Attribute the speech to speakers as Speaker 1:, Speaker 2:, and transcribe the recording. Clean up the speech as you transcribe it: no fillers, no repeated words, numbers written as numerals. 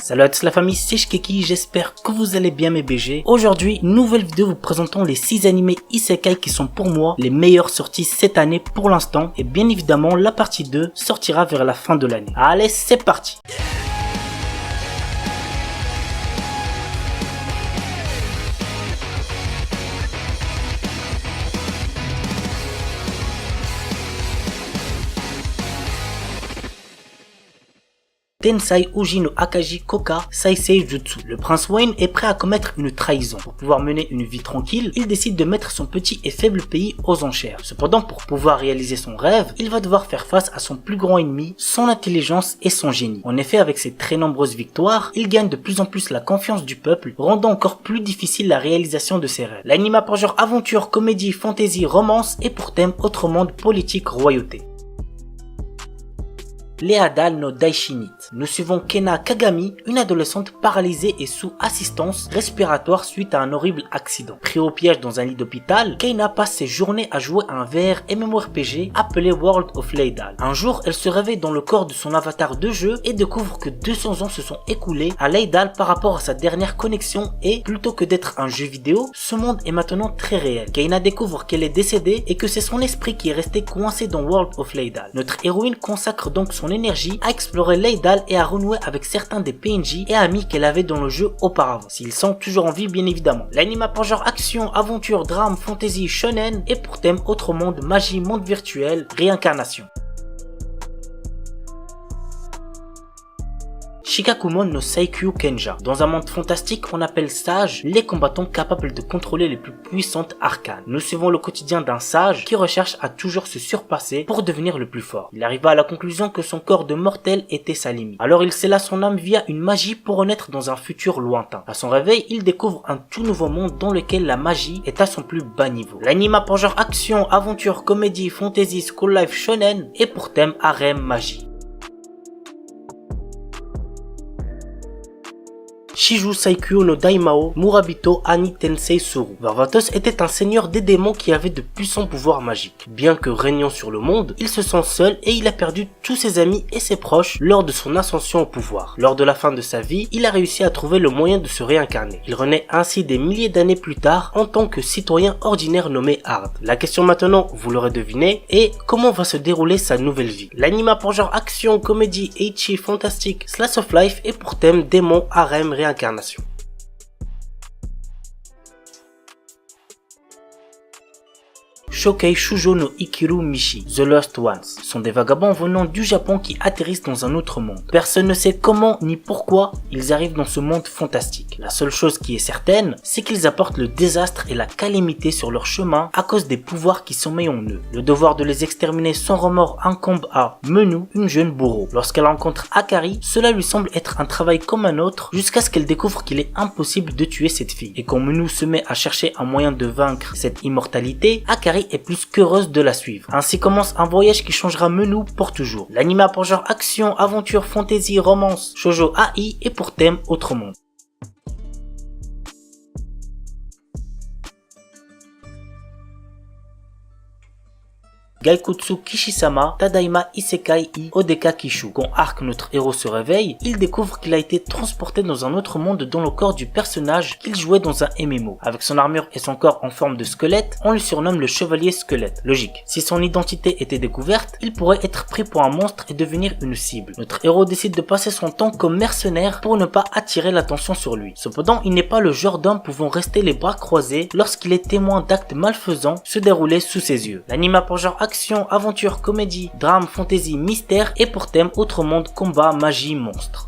Speaker 1: Salut à tous la famille, c'est Shikeki, j'espère que vous allez bien mes BG. Aujourd'hui, nouvelle vidéo vous présentant les 6 animés Isekai qui sont pour moi les meilleures sorties cette année pour l'instant. Et bien évidemment, la partie 2 sortira vers la fin de l'année. Allez, c'est parti! Tensai Uji no Akaji Koka Saisei Jutsu. Le prince Wayne est prêt à commettre une trahison. Pour pouvoir mener une vie tranquille, il décide de mettre son petit et faible pays aux enchères. Cependant, pour pouvoir réaliser son rêve, il va devoir faire face à son plus grand ennemi, son intelligence et son génie. En effet, avec ses très nombreuses victoires, il gagne de plus en plus la confiance du peuple, rendant encore plus difficile la réalisation de ses rêves. L'anime a pour genre aventure, comédie, fantasy, romance et pour thème autre monde, politique, royauté. Leadal no Daishinit. Nous suivons Kena Kagami, une adolescente paralysée et sous assistance respiratoire suite à un horrible accident. Pris au piège dans un lit d'hôpital, Kena passe ses journées à jouer à un VR MMORPG appelé World of Leadal. Un jour, elle se réveille dans le corps de son avatar de jeu et découvre que 200 ans se sont écoulés à Leadal par rapport à sa dernière connexion et, plutôt que d'être un jeu vidéo, ce monde est maintenant très réel. Kena découvre qu'elle est décédée et que c'est son esprit qui est resté coincé dans World of Leadal. Notre héroïne consacre donc son énergie à explorer Leadal et à renouer avec certains des PNJ et amis qu'elle avait dans le jeu auparavant, s'ils sont toujours en vie bien évidemment. L'anime a pour genre action, aventure, drame, fantasy, shonen et pour thème autre monde, magie, monde virtuel, réincarnation. Shikakumon no Saikyu Kenja. Dans un monde fantastique, on appelle sages les combattants capables de contrôler les plus puissantes arcanes. Nous suivons le quotidien d'un sage qui recherche à toujours se surpasser pour devenir le plus fort. Il arriva à la conclusion que son corps de mortel était sa limite. Alors il scella son âme via une magie pour renaître dans un futur lointain. À son réveil, il découvre un tout nouveau monde dans lequel la magie est à son plus bas niveau. L'anime a pour genre action, aventure, comédie, fantasy, school life, shonen et pour thème harem, magie. Shiju Saikyu no Daimao Murabito Ani Tensei Suru. Varvatos était un seigneur des démons qui avait de puissants pouvoirs magiques. Bien que régnant sur le monde, il se sent seul et il a perdu tous ses amis et ses proches lors de son ascension au pouvoir. Lors de la fin de sa vie, il a réussi à trouver le moyen de se réincarner. Il renaît ainsi des milliers d'années plus tard en tant que citoyen ordinaire nommé Hard. La question maintenant, vous l'aurez deviné, est comment va se dérouler sa nouvelle vie. L'anime a pour genre action, comédie, ecchi, fantastique, slice of life et pour thème démon, harem, réincarnation. Shokei Shujo no Ikiru Mishi, The Lost Ones, sont des vagabonds venant du Japon qui atterrissent dans un autre monde. Personne ne sait comment ni pourquoi ils arrivent dans ce monde fantastique. La seule chose qui est certaine, c'est qu'ils apportent le désastre et la calamité sur leur chemin à cause des pouvoirs qui sommeillent en eux. Le devoir de les exterminer sans remords incombe à Menu, une jeune bourreau. Lorsqu'elle rencontre Akari, cela lui semble être un travail comme un autre jusqu'à ce qu'elle découvre qu'il est impossible de tuer cette fille. Et quand Menu se met à chercher un moyen de vaincre cette immortalité, Akari est plus qu'heureuse de la suivre. Ainsi commence un voyage qui changera Menu pour toujours. L'anime a pour genre action, aventure, fantasy, romance, shoujo AI et pour thème autre monde. Gaikutsu Kishisama Tadaima Isekai I Odeka Kishu. Quand Arc, notre héros, se réveille, il découvre qu'il a été transporté dans un autre monde dans le corps du personnage qu'il jouait dans un MMO. Avec son armure et son corps en forme de squelette, on le surnomme le chevalier squelette. Logique. Si son identité était découverte, il pourrait être pris pour un monstre et devenir une cible. Notre héros décide de passer son temps comme mercenaire pour ne pas attirer l'attention sur lui. Cependant, il n'est pas le genre d'homme pouvant rester les bras croisés lorsqu'il est témoin d'actes malfaisants se dérouler sous ses yeux. L'anime a pour genre action, aventure, comédie, drame, fantasy, mystère et pour thème autre monde, combat, magie, monstre.